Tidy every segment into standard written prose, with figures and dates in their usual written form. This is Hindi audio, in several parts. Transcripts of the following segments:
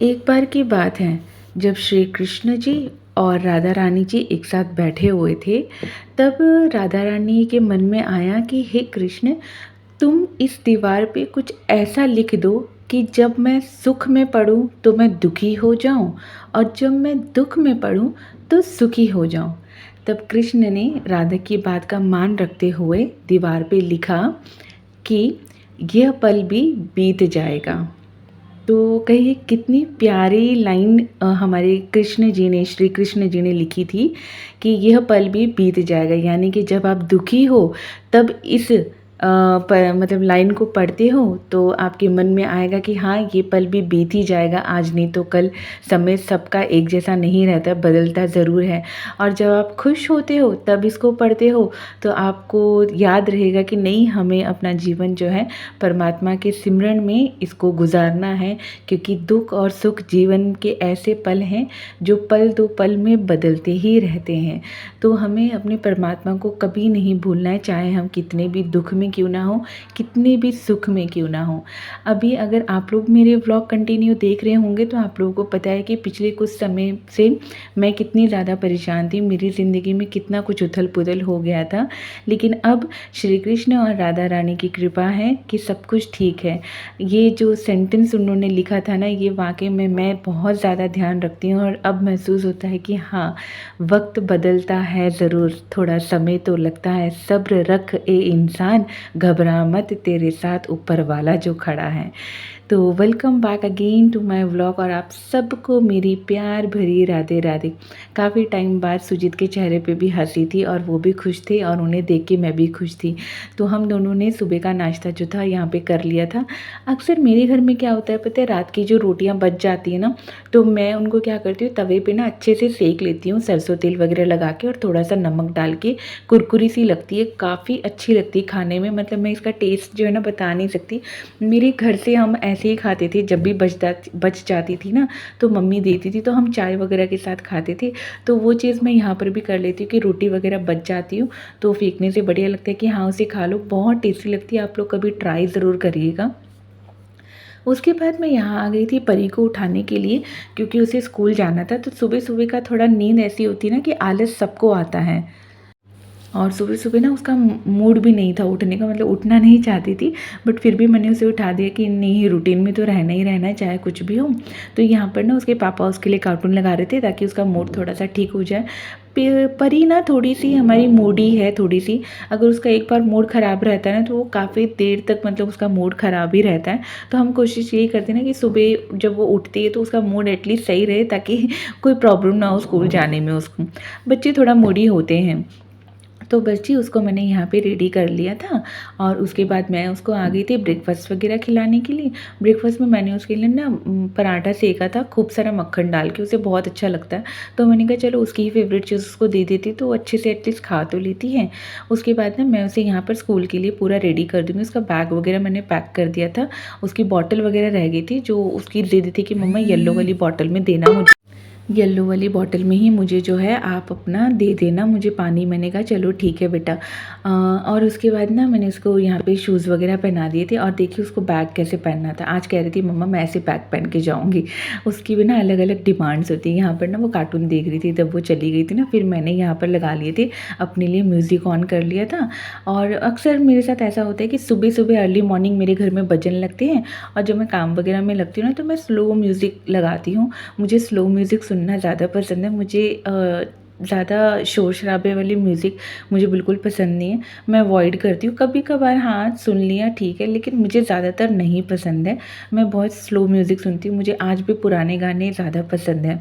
एक बार की बात है जब श्री कृष्ण जी और राधा रानी जी एक साथ बैठे हुए थे। तब राधा रानी के मन में आया कि हे कृष्ण, तुम इस दीवार पे कुछ ऐसा लिख दो कि जब मैं सुख में पढ़ूं तो मैं दुखी हो जाऊं, और जब मैं दुख में पढ़ूं तो सुखी हो जाऊं। तब कृष्ण ने राधा की बात का मान रखते हुए दीवार पे लिखा कि यह पल भी बीत जाएगा। तो कहिए कितनी प्यारी लाइन हमारे कृष्ण जी ने, श्री कृष्ण जी ने लिखी थी कि यह पल भी बीत जाएगा। यानी कि जब आप दुखी हो तब इस मतलब लाइन को पढ़ते हो तो आपके मन में आएगा कि हाँ, ये पल भी बीत ही जाएगा, आज नहीं तो कल। समय सबका एक जैसा नहीं रहता, बदलता ज़रूर है। और जब आप खुश होते हो तब इसको पढ़ते हो तो आपको याद रहेगा कि नहीं, हमें अपना जीवन जो है परमात्मा के सिमरन में इसको गुजारना है, क्योंकि दुख और सुख जीवन के ऐसे पल हैं जो पल दो पल में बदलते ही रहते हैं। तो हमें अपने परमात्मा को कभी नहीं भूलना है, चाहे हम कितने भी दुख में क्यों ना हो, कितने भी सुख में क्यों ना हो। अभी अगर आप लोग मेरे व्लॉग कंटिन्यू देख रहे होंगे तो आप लोगों को पता है कि पिछले कुछ समय से मैं कितनी ज़्यादा परेशान थी, मेरी ज़िंदगी में कितना कुछ उथल पुथल हो गया था। लेकिन अब श्री कृष्ण और राधा रानी की कृपा है कि सब कुछ ठीक है। ये जो सेंटेंस उन्होंने लिखा था ना, ये वाकई में मैं बहुत ज़्यादा ध्यान रखती हूँ, और अब महसूस होता है कि हाँ, वक्त बदलता है ज़रूर, थोड़ा समय तो लगता है। सब्र रख ए इंसान, घबरा मत, तेरे साथ ऊपर वाला जो खड़ा है। तो welcome back again to my vlog, और आप सबको मेरी प्यार भरी राधे राधे। काफ़ी टाइम बाद सुजीत के चेहरे पे भी हंसी थी और वो भी खुश थे, और उन्हें देख के मैं भी खुश थी। तो हम दोनों ने सुबह का नाश्ता जो था यहाँ पे कर लिया था। अक्सर मेरे घर में क्या होता है पता है, रात की जो रोटियाँ बच जाती है ना, तो मैं उनको क्या करती हूँ, तवे पे ना अच्छे से सेक लेती हूँ, सरसों तेल वगैरह लगा के और थोड़ा सा नमक डाल के। कुरकुरी सी लगती है, काफ़ी अच्छी लगती है खाने में। मतलब मैं इसका टेस्ट जो है ना बता नहीं सकती। मेरे घर से हम ऐसे ही खाते थे, जब भी बच जाती थी ना तो मम्मी देती थी, तो हम चाय वगैरह के साथ खाते थे। तो वो चीज़ मैं यहाँ पर भी कर लेती हूँ कि रोटी वगैरह बच जाती हूँ तो फेंकने से बढ़िया लगता है कि हाँ, उसे खा लो, बहुत टेस्टी लगती है। आप लोग कभी ट्राई ज़रूर करिएगा। उसके बाद मैं यहाँ आ गई थी परी को उठाने के लिए, क्योंकि उसे स्कूल जाना था। तो सुबह सुबह का थोड़ा नींद ऐसी होती है ना कि आलस सबको आता है, और सुबह सुबह ना उसका मूड भी नहीं था उठने का, मतलब उठना नहीं चाहती थी। बट फिर भी मैंने उसे उठा दिया कि नहीं, रूटीन में तो रहना ही रहना है, चाहे कुछ भी हो। तो यहाँ पर ना उसके पापा उसके लिए कार्टून लगा रहे थे ताकि उसका मूड थोड़ा सा ठीक हो जाए। परी ना थोड़ी सी हमारी मूडी है, थोड़ी सी। अगर उसका एक बार मूड ख़राब रहता है ना तो वो काफ़ी देर तक, मतलब उसका मूड ख़राब ही रहता है। तो हम कोशिश यही करते हैं ना कि सुबह जब वो उठती है तो उसका मूड एटलीस्ट सही रहे, ताकि कोई प्रॉब्लम ना हो स्कूल जाने में उसको। बच्चे थोड़ा मूडी होते हैं। तो बस जी, उसको मैंने यहाँ पे रेडी कर लिया था, और उसके बाद मैं उसको आ गई थी ब्रेकफास्ट वगैरह खिलाने के लिए। ब्रेकफास्ट में मैंने उसके लिए ना पराठा सेका था, खूब सारा मक्खन डाल के, उसे बहुत अच्छा लगता है। तो मैंने कहा चलो उसकी ही फेवरेट चीज़ उसको दे देती, तो वो अच्छे से एटलीस्ट खा तो लेती है। उसके बाद ना मैं उसे यहाँ पर स्कूल के लिए पूरा रेडी कर दूँगी। उसका बैग वगैरह मैंने पैक कर दिया था। उसकी बॉटल वगैरह रह गई थी, जो उसकी ज़िद थी कि मम्मा येलो वाली बॉटल में देना मुझे, येलो वाली बॉटल में ही मुझे जो है आप अपना दे देना मुझे पानी। मैंने कहा चलो ठीक है बेटा। और उसके बाद ना मैंने उसको यहाँ पे शूज़ वगैरह पहना दिए थे, और देखिए उसको बैग कैसे पहनना था। आज कह रही थी मम्मा मैं ऐसे बैग पहन के जाऊँगी। उसकी भी ना अलग अलग डिमांड्स होती है। यहाँ पर ना वो कार्टून देख रही थी, तब वो चली गई थी ना, फिर मैंने यहाँ पर लगा लिए थे, अपने लिए म्यूज़िक ऑन कर लिया था। और अक्सर मेरे साथ ऐसा होता है कि सुबह सुबह अर्ली मॉर्निंग मेरे घर में भजन लगते हैं, और जब मैं काम वगैरह में लगती हूँ ना तो मैं स्लो म्यूज़िक लगाती हूँ। मुझे स्लो म्यूज़िक सुनना ज़्यादा पसंद है। मुझे ज़्यादा शोर शराबे वाली म्यूज़िक मुझे बिल्कुल पसंद नहीं है, मैं अवॉइड करती हूँ। कभी कभार हाँ सुन लिया ठीक है, लेकिन मुझे ज़्यादातर नहीं पसंद है। मैं बहुत स्लो म्यूज़िक सुनती हूँ, मुझे आज भी पुराने गाने ज़्यादा पसंद है।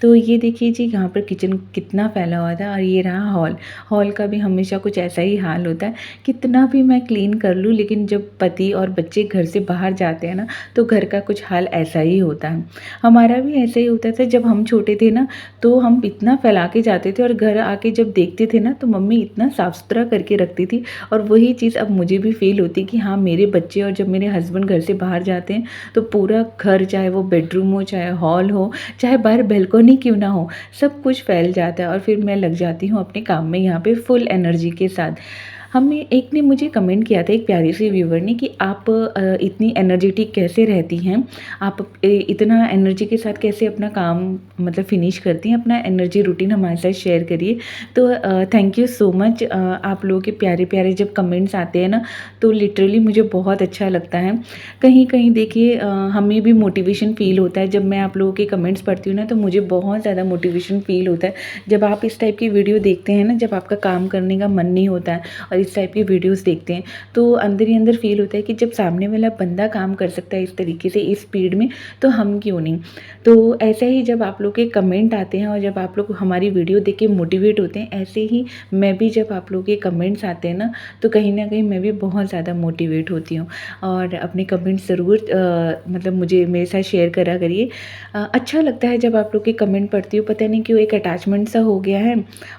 तो ये देखिए जी, यहाँ पर किचन कितना फैला हुआ था, और ये रहा हॉल। हॉल का भी हमेशा कुछ ऐसा ही हाल होता है, कितना भी मैं क्लीन कर लूँ, लेकिन जब पति और बच्चे घर से बाहर जाते हैं ना तो घर का कुछ हाल ऐसा ही होता है। हमारा भी ऐसा ही होता था जब हम छोटे थे ना, तो हम इतना फैला के जाते थे, और घर आके जब देखते थे ना तो मम्मी इतना साफ़ सुथरा करके रखती थी। और वही चीज़ अब मुझे भी फील होती कि हाँ, मेरे बच्चे और जब मेरे हस्बैंड घर से बाहर जाते हैं तो पूरा घर, चाहे वो बेडरूम हो, चाहे हॉल हो, चाहे बाहर बैल्कनी क्यों ना हो, सब कुछ फैल जाता है। और फिर मैं लग जाती हूँ अपने काम में यहाँ पे फुल एनर्जी के साथ। हमें एक ने मुझे कमेंट किया था, एक प्यारी सी व्यूवर ने, कि आप इतनी एनर्जेटिक कैसे रहती हैं, आप इतना एनर्जी के साथ कैसे अपना काम मतलब फिनिश करती हैं, अपना एनर्जी रूटीन हमारे साथ शेयर करिए। तो थैंक यू सो मच। आप लोगों के प्यारे प्यारे जब कमेंट्स आते हैं ना, तो लिटरली मुझे बहुत अच्छा लगता है। कहीं कहीं देखिए हमें भी मोटिवेशन फ़ील होता है। जब मैं आप लोगों के कमेंट्स पढ़ती हूँ ना, तो मुझे बहुत ज़्यादा मोटिवेशन फ़ील होता है। जब आप इस टाइप की वीडियो देखते हैं ना, जब आपका काम करने का मन नहीं होता है और इस टाइप की वीडियोस देखते हैं, तो अंदर ही अंदर फ़ील होता है कि जब सामने वाला बंदा काम कर सकता है इस तरीके से, इस स्पीड में, तो हम क्यों नहीं। तो ऐसे ही जब आप लोग के कमेंट आते हैं और जब आप लोग हमारी वीडियो देख के मोटिवेट होते हैं, ऐसे ही मैं भी, जब आप लोग के कमेंट्स आते हैं ना, तो कहीं ना कहीं मैं भी बहुत ज़्यादा मोटिवेट होती हूँ। और अपने कमेंट्स ज़रूर मतलब मुझे मेरे साथ शेयर करा करिए। अच्छा लगता है जब आप लोग के कमेंट पढ़ती हूँ, पता नहीं क्यों एक अटैचमेंट सा हो गया है।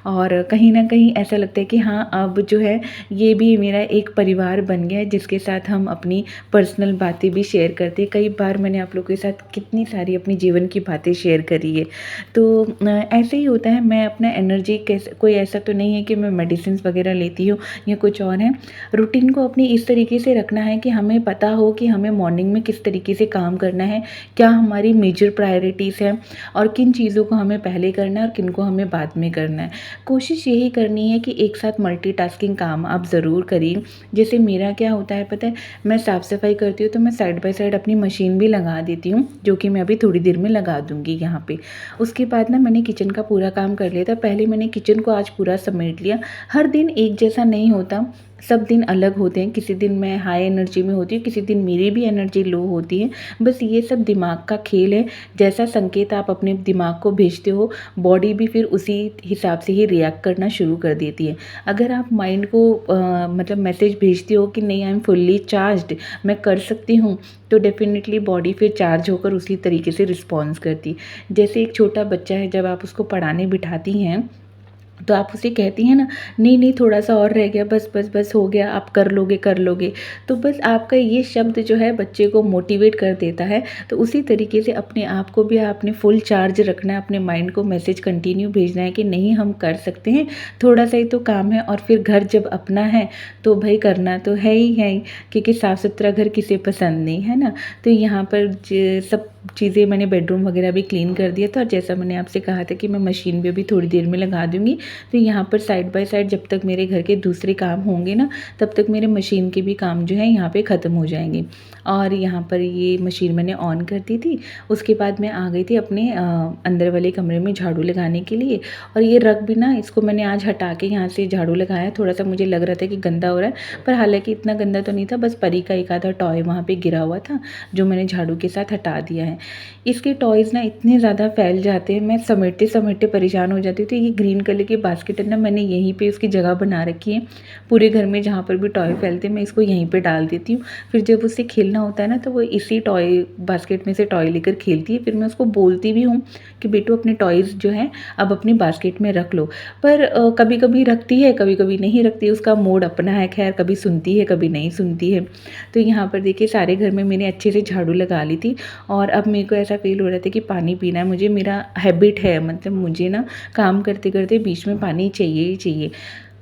और कहीं न कहीं ऐसा लगता है कि हाँ, अब जो है ये भी मेरा एक परिवार बन गया है, जिसके साथ हम अपनी पर्सनल बातें भी शेयर करते हैं। कई बार मैंने आप लोगों के साथ कितनी सारी अपनी जीवन की बातें शेयर करी है। तो ऐसे ही होता है। मैं अपना एनर्जी कैसे, कोई ऐसा तो नहीं है कि मैं मेडिसिन्स वगैरह लेती हूँ या कुछ और है। रूटीन को अपनी इस तरीके से रखना है कि हमें पता हो कि हमें मॉर्निंग में किस तरीके से काम करना है, क्या हमारी मेजर प्रायोरिटीज़ हैं और किन चीज़ों को हमें पहले करना है और किन को हमें बाद में करना है। कोशिश यही करनी है कि एक साथ मल्टीटास्किंग काम आप ज़रूर करिए। जैसे मेरा क्या होता है पता है, मैं साफ़ सफाई करती हूँ तो मैं साइड बाय साइड अपनी मशीन भी लगा देती हूँ, जो कि मैं अभी थोड़ी देर में लगा दूँगी यहाँ पे। उसके बाद ना मैंने किचन का पूरा काम कर लिया था। पहले मैंने किचन को आज पूरा समेट लिया। हर दिन एक जैसा नहीं होता, सब दिन अलग होते हैं। किसी दिन मैं हाई एनर्जी में होती हूँ, किसी दिन मेरी भी एनर्जी लो होती है। बस ये सब दिमाग का खेल है। जैसा संकेत आप अपने दिमाग को भेजते हो, बॉडी भी फिर उसी हिसाब से ही रिएक्ट करना शुरू कर देती है। अगर आप माइंड को मतलब मैसेज भेजते हो कि नहीं, आई एम फुल्ली चार्ज्ड, मैं कर सकती हूँ, तो डेफिनेटली बॉडी फिर चार्ज होकर उसी तरीके से रिस्पॉन्स करती। जैसे एक छोटा बच्चा है, जब आप उसको पढ़ाने बिठाती हैं, तो आप उसे कहती हैं ना, नहीं नहीं थोड़ा सा और रह गया, बस बस बस हो गया, आप कर लोगे कर लोगे। तो बस आपका ये शब्द जो है बच्चे को मोटिवेट कर देता है। तो उसी तरीके से अपने आप को भी आपने फुल चार्ज रखना है, अपने माइंड को मैसेज कंटिन्यू भेजना है कि नहीं, हम कर सकते हैं, थोड़ा सा ही तो काम है। और फिर घर जब अपना है तो भाई करना तो है ही, क्योंकि साफ़ सुथरा घर किसे पसंद नहीं है ना। तो यहाँ पर सब चीज़ें मैंने बेडरूम वगैरह भी क्लीन कर दिया था। और जैसा मैंने आपसे कहा था कि मैं मशीन भी अभी थोड़ी देर में लगा दूँगी, तो यहाँ पर साइड बाय साइड जब तक मेरे घर के दूसरे काम होंगे ना, तब तक मेरे मशीन के भी काम जो है यहाँ पे ख़त्म हो जाएंगे। और यहाँ पर ये मशीन मैंने ऑन कर दी थी। उसके बाद मैं आ गई थी अपने अंदर वाले कमरे में झाड़ू लगाने के लिए। और ये रग भी ना, इसको मैंने आज हटा के यहाँ से झाड़ू लगाया। थोड़ा सा मुझे लग रहा था कि गंदा हो रहा है, पर हालांकि इतना गंदा तो नहीं था, बस परी का एक आधा टॉय वहाँ पे गिरा हुआ था, जो मैंने झाड़ू के साथ हटा दिया है। इसके टॉयज़ ना इतने ज़्यादा फैल जाते हैं, मैं समेटते समेटते परेशान हो जाती हूँ। तो ये ग्रीन कलर की बास्केट है ना, मैंने यहीं पे उसकी जगह बना रखी है। पूरे घर में जहाँ पर भी टॉय फैलते हैं, मैं इसको यहीं पे डाल देती हूँ। फिर जब उससे खेलना होता है ना, तो वो इसी टॉय बास्केट में से टॉय लेकर खेलती है। फिर मैं उसको बोलती भी हूँ कि बेटू अपने टॉयज़ जो हैं अब अपनी बास्केट में रख लो। पर कभी कभी रखती है, कभी कभी नहीं रखती। उसका मूड अपना है, खैर कभी सुनती है कभी नहीं सुनती है। तो यहाँ पर देखिए सारे घर में मैंने अच्छे से झाड़ू लगा ली थी। और अब मेरे को ऐसा फील हो रहा था कि पानी पीना है मुझे, मेरा हैबिट है, मतलब मुझे ना काम करते करते बीच में पानी चाहिए ही चाहिए।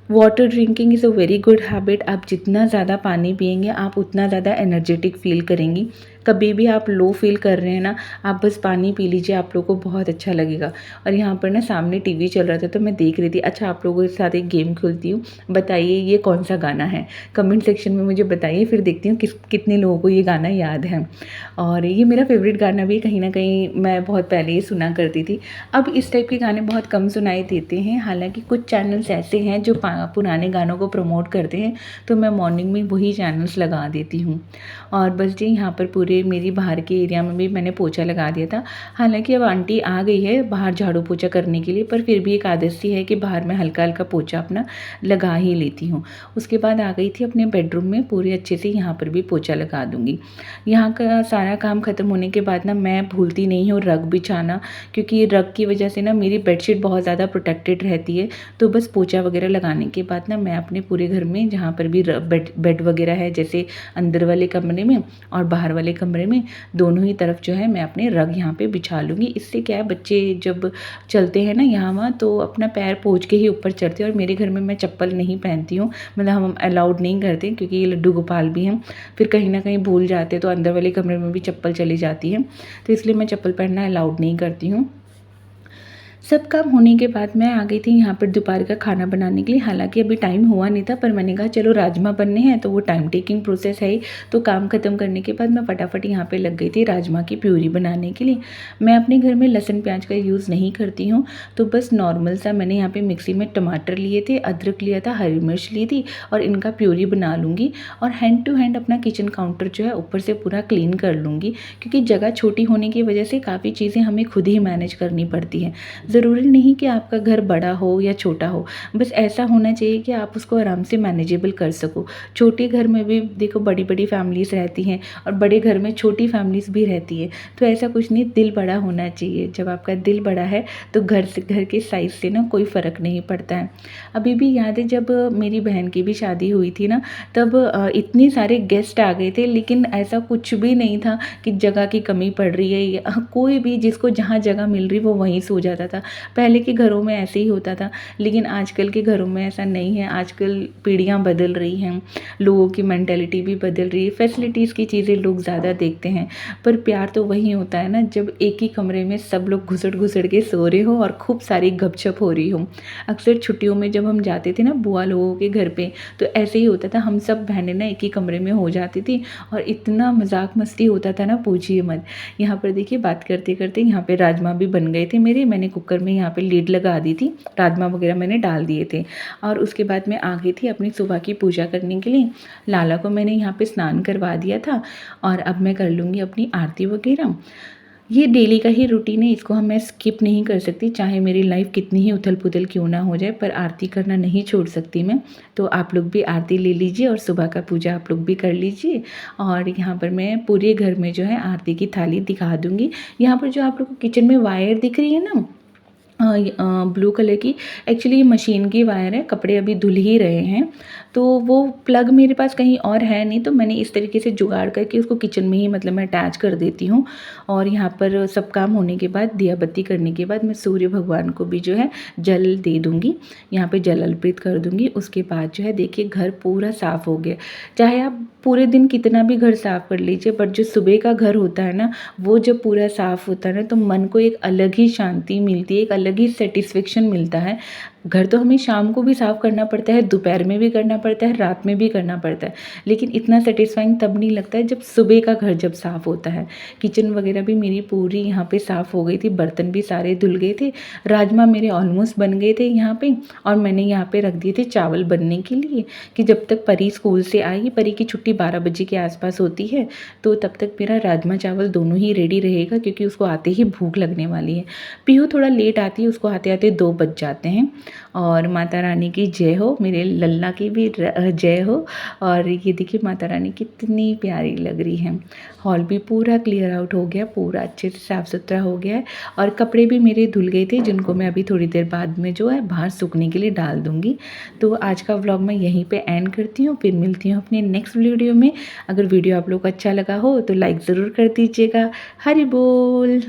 Water drinking is a very good habit. आप जितना ज़्यादा पानी पिएंगे, आप उतना ज़्यादा एनर्जेटिक फील करेंगी। कभी भी आप लो फील कर रहे हैं ना, आप बस पानी पी लीजिए, आप लोगों को बहुत अच्छा लगेगा। और यहाँ पर ना सामने टीवी चल रहा था, तो मैं देख रही थी। अच्छा, आप लोगों के साथ एक गेम खेलती हूँ, बताइए ये कौन सा गाना है, कमेंट सेक्शन में मुझे बताइए, फिर देखती हूँ कितने लोगों को ये गाना याद है। और ये मेरा फेवरेट गाना भी कहीं ना कहीं मैं बहुत पहले ही सुना करती थी। अब इस टाइप के गाने बहुत कम सुनाई देते हैं। हालांकि कुछ चैनल्स ऐसे हैं जो पुराने गानों को प्रमोट करते हैं, तो मैं मॉर्निंग में वही चैनल्स लगा देती हूँ। और बस जी, यहाँ पर पूरे मेरी बाहर के एरिया में भी मैंने पोछा लगा दिया था। हालांकि अब आंटी आ गई है बाहर झाड़ू पोछा करने के लिए, पर फिर भी एक आदत सी है कि बाहर मैं हल्का हल्का पोछा अपना लगा ही लेती हूँ। उसके बाद आ गई थी अपने बेडरूम में, पूरे अच्छे से यहाँ पर भी पोछा लगा दूँगी। यहाँ का सारा काम ख़त्म होने के बाद ना मैं भूलती नहीं हूँ रग बिछाना, क्योंकि रग की वजह से ना मेरी बेडशीट बहुत ज़्यादा प्रोटेक्टेड रहती है। तो बस पोछा वगैरह लगाने के बाद ना मैं अपने पूरे घर में जहाँ पर भी बेड वगैरह है, जैसे अंदर वाले कमरे में और बाहर वाले कमरे कमरे में दोनों ही तरफ जो है मैं अपने रग यहाँ पे बिछा लूँगी। इससे क्या है, बच्चे जब चलते हैं ना यहाँ वहाँ तो अपना पैर पोंछ के ही ऊपर चढ़ते हैं, और मेरे घर में मैं चप्पल नहीं पहनती हूँ, मतलब हम अलाउड नहीं करते क्योंकि ये लड्डू गोपाल भी हैं, फिर कहीं ना कहीं भूल जाते तो अंदर वाले कमरे में भी चप्पल चली जाती है, तो इसलिए मैं चप्पल पहनना अलाउड नहीं करती हूँ। सब काम होने के बाद मैं आ गई थी यहाँ पर दोपहर का खाना बनाने के लिए। हालांकि अभी टाइम हुआ नहीं था, पर मैंने कहा चलो राजमा बनने हैं तो वो टाइम टेकिंग प्रोसेस है ही, तो काम ख़त्म करने के बाद मैं फटाफट यहाँ पे लग गई थी राजमा की प्यूरी बनाने के लिए। मैं अपने घर में लहसुन प्याज का यूज़ नहीं करती हूँ, तो बस नॉर्मल सा मैंने यहाँ पर मिक्सी में टमाटर लिए थे, अदरक लिया था, हरी मिर्च ली थी, और इनका प्यूरी बना लूँगी। और हैंड टू हैंड अपना किचन काउंटर जो है ऊपर से पूरा क्लीन कर लूँगी, क्योंकि जगह छोटी होने की वजह से काफ़ी चीज़ें हमें खुद ही मैनेज करनी पड़ती हैं। ज़रूरी नहीं कि आपका घर बड़ा हो या छोटा हो, बस ऐसा होना चाहिए कि आप उसको आराम से मैनेजेबल कर सको। छोटे घर में भी देखो बड़ी बड़ी फैमिलीज़ रहती हैं, और बड़े घर में छोटी फैमिलीज़ भी रहती है, तो ऐसा कुछ नहीं, दिल बड़ा होना चाहिए। जब आपका दिल बड़ा है तो घर के साइज़ से ना कोई फ़र्क नहीं पड़ता है। अभी भी याद है जब मेरी बहन की भी शादी हुई थी ना, तब इतने सारे गेस्ट आ गए थे, लेकिन ऐसा कुछ भी नहीं था कि जगह की कमी पड़ रही है, या कोई भी जिसको जहाँ जगह मिल रही वो वहीं सो जाता था। पहले के घरों में ऐसे ही होता था, लेकिन आजकल के घरों में ऐसा नहीं है। आजकल पीढ़ियाँ बदल रही हैं, लोगों की मेंटालिटी भी बदल रही है, फैसिलिटीज़ की चीज़ें लोग ज़्यादा देखते हैं, पर प्यार तो वही होता है ना जब एक ही कमरे में सब लोग घुसड़ घुसड़ के सो रहे हो और खूब सारी गपशप हो रही हो। अक्सर छुट्टियों में जब हम जाते थे ना बुआ लोगों के घर पे, तो ऐसे ही होता था, हम सब बहनें ना एक ही कमरे में हो जाती थी, और इतना मजाक मस्ती होता था ना, पूछिए मत। यहाँ पर देखिए बात करते करते यहाँ पे राजमा भी बन गए थे मेरे। मैंने कुकर में यहाँ पे लीड लगा दी थी, राजमा वगैरह मैंने डाल दिए थे, और उसके बाद मैं आ गई थी अपनी सुबह की पूजा करने के लिए। लाला को मैंने यहाँ पे स्नान करवा दिया था, और अब मैं कर लूँगी अपनी आरती वगैरह। ये डेली का ही रूटीन है, इसको हम मैं स्किप नहीं कर सकती, चाहे मेरी लाइफ कितनी ही उथल पुथल क्यों ना हो जाए, पर आरती करना नहीं छोड़ सकती मैं। तो आप लोग भी आरती ले लीजिए, और सुबह का पूजा आप लोग भी कर लीजिए। और यहाँ पर मैं पूरे घर में जो है आरती की थाली दिखा दूँगी। यहाँ पर जो आप लोग को किचन में वायर दिख रही है ना, ब्लू कलर की, एक्चुअली ये मशीन की वायर है, कपड़े अभी धुल ही रहे हैं, तो वो प्लग मेरे पास कहीं और है नहीं, तो मैंने इस तरीके से जुगाड़ करके उसको किचन में ही मतलब मैं अटैच कर देती हूँ। और यहाँ पर सब काम होने के बाद, दिया बत्ती करने के बाद, मैं सूर्य भगवान को भी जो है जल दे दूँगी, यहाँ पे जल अर्पित कर दूँगी। उसके बाद जो है देखिए घर पूरा साफ़ हो गया। चाहे आप पूरे दिन कितना भी घर साफ़ कर लीजिए, बट जो सुबह का घर होता है ना, वो जब पूरा साफ़ होता है ना, तो मन को एक अलग ही शांति मिलती है, एक अलग ही सेटिस्फेक्शन मिलता है। घर तो हमें शाम को भी साफ़ करना पड़ता है, दोपहर में भी करना पड़ता है, रात में भी करना पड़ता है, लेकिन इतना सेटिस्फाइंग तब नहीं लगता है जब सुबह का घर जब साफ़ होता है। किचन वगैरह भी मेरी पूरी यहाँ पे साफ़ हो गई थी, बर्तन भी सारे धुल गए थे, राजमा मेरे ऑलमोस्ट बन गए थे यहाँ पे, और मैंने यहाँ पे रख दिए थे चावल बनने के लिए, कि जब तक परी स्कूल से आएगी, परी की छुट्टी 12 बजे के आसपास होती है, तो तब तक मेरा राजमा चावल दोनों ही रेडी रहेगा, क्योंकि उसको आते ही भूख लगने वाली है। पीहू थोड़ा लेट आती है, उसको आते आते 2 बज जाते हैं। और माता रानी की जय हो, मेरे लल्ला की भी जय हो। और ये देखिए माता रानी कितनी प्यारी लग रही है। हॉल भी पूरा क्लियर आउट हो गया, पूरा अच्छे से साफ़ सुथरा हो गया है, और कपड़े भी मेरे धुल गए थे, जिनको मैं अभी थोड़ी देर बाद में जो है बाहर सूखने के लिए डाल दूँगी। तो आज का व्लॉग मैं यहीं पे एंड करती हूँ, फिर मिलती हूँ अपने नेक्स्ट वीडियो में। अगर वीडियो आप लोग को अच्छा लगा हो तो लाइक ज़रूर कर दीजिएगा। हरि बोल।